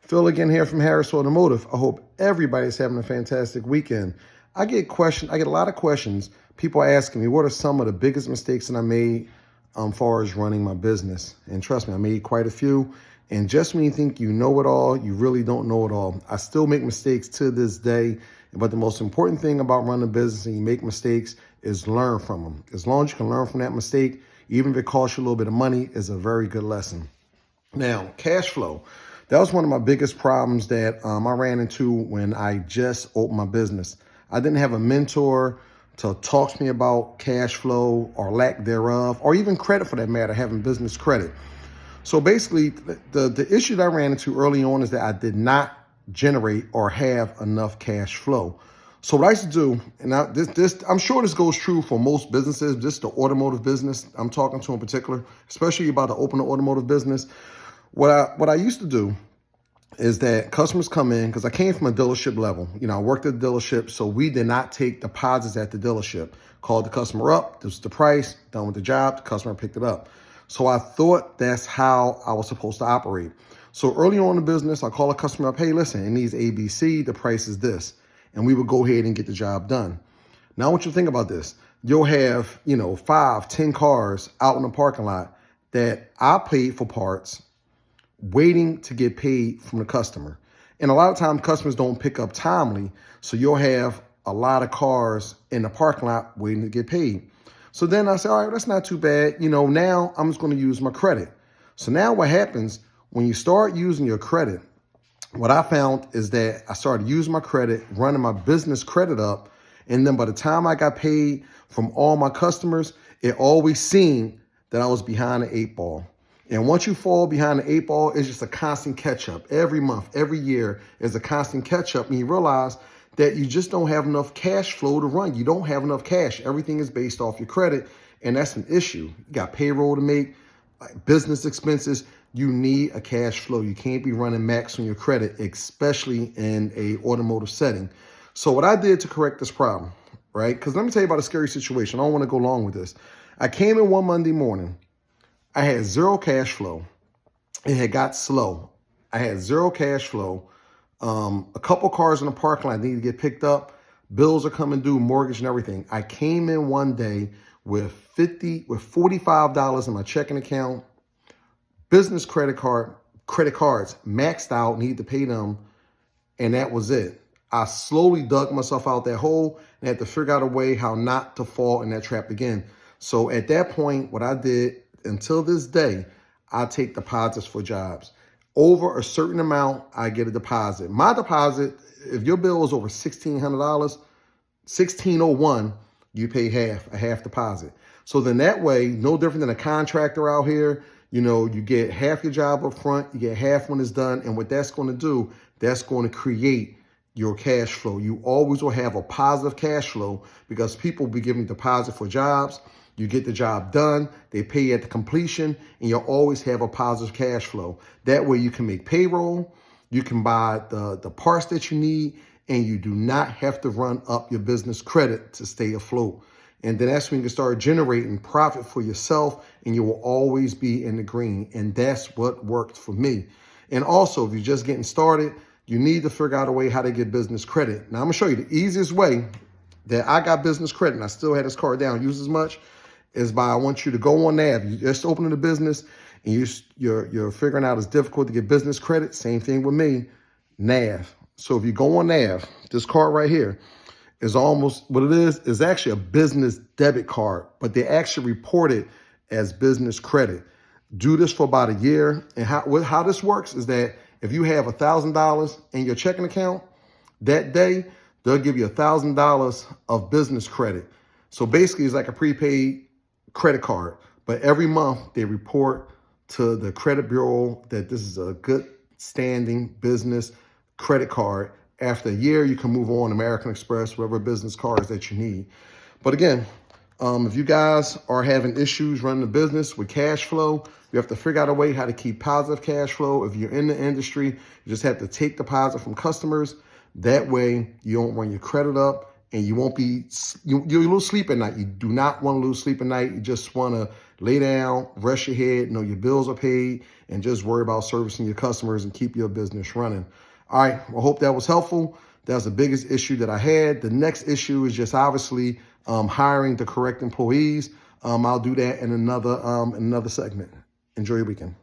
Phil again here from Harris Automotive. I hope everybody's having a fantastic weekend. I get a lot of questions. People are asking me, what are some of the biggest mistakes that I made as far as running my business? And trust me, I made quite a few. And just when you think you know it all, you really don't know it all. I still make mistakes to this day. But the most important thing about running a business and you make mistakes is learn from them. As long as you can learn from that mistake, even if it costs you a little bit of money, is a very good lesson. Now, cash flow. That was one of my biggest problems that I ran into when I just opened my business. I didn't have a mentor to talk to me about cash flow or lack thereof, or even credit for that matter, having business credit. So basically, the issue that I ran into early on is that I did not generate or have enough cash flow. So what I used to do, and I'm sure this goes true for most businesses, just the automotive business I'm talking to in particular, especially about to open an automotive business. What I used to do is that customers come in, because I came from a dealership level. I worked at the dealership, so we did not take deposits at the dealership. Called the customer up, this was the price, done with the job, the customer picked it up. So I thought that's how I was supposed to operate. So early on in the business, I call a customer up, hey, listen, it needs ABC, the price is this. And we would go ahead and get the job done. Now I want you to think about this. You'll have, 5, 10 cars out in the parking lot that I paid for parts, waiting to get paid from the customer. And a lot of times customers don't pick up timely. So you'll have a lot of cars in the parking lot waiting to get paid. So then I say, all right, that's not too bad. Now I'm just going to use my credit. So now what happens when you start using your credit, what I found is that I started using my credit, running my business credit up. And then by the time I got paid from all my customers, it always seemed that I was behind the 8 ball. And once you fall behind the 8 ball, it's just a constant catch up. Every month, every year is a constant catch up. And you realize that you just don't have enough cash flow to run. You don't have enough cash. Everything is based off your credit. And that's an issue. You got payroll to make, business expenses. You need a cash flow. You can't be running max on your credit, especially in a automotive setting. So what I did to correct this problem, right? Because let me tell you about a scary situation. I don't want to go long with this. I came in one Monday morning. I had zero cash flow. It had got slow. I had zero cash flow. A couple cars in the parking lot needed to get picked up. Bills are coming due, mortgage and everything. I came in one day with $45 in my checking account, business credit cards maxed out, needed to pay them, and that was it. I slowly dug myself out that hole and had to figure out a way how not to fall in that trap again. So at that point, what I did, until this day, I take deposits for jobs. Over a certain amount, I get a deposit. My deposit, if your bill is over $1,600, $1,601, you pay a half deposit. So then that way, no different than a contractor out here, you get half your job up front, you get half when it's done. And what that's going to do, that's going to create your cash flow. You always will have a positive cash flow because people will be giving deposit for jobs. You get the job done, they pay you at the completion, and you'll always have a positive cash flow. That way you can make payroll, you can buy the parts that you need, and you do not have to run up your business credit to stay afloat. And then that's when you can start generating profit for yourself, and you will always be in the green. And that's what worked for me. And also, if you're just getting started, you need to figure out a way how to get business credit. Now, I'm going to show you the easiest way that I got business credit, and I still had this card down, use as much, is by I want you to go on NAV. You just opening a business and you're figuring out it's difficult to get business credit. Same thing with me, NAV. So if you go on NAV, this card right here is almost what it is actually a business debit card, but they actually report it as business credit. Do this for about a year. And how this works is that if you have $1,000 in your checking account that day, they'll give you $1,000 of business credit. So basically it's like a prepaid credit card, but every month they report to the credit bureau that this is a good standing business credit card. After a year, you can move on American Express, whatever business cards that you need. But again, if you guys are having issues running a business with cash flow, you have to figure out a way how to keep positive cash flow. If you're in the industry, you just have to take deposit from customers. That way you don't run your credit up and you won't be, you'll lose sleep at night. You do not want to lose sleep at night. You just want to lay down, rest your head, know your bills are paid, and just worry about servicing your customers and keep your business running. All right, I hope that was helpful. That's the biggest issue that I had. The next issue is just obviously hiring the correct employees. I'll do that in another segment. Enjoy your weekend.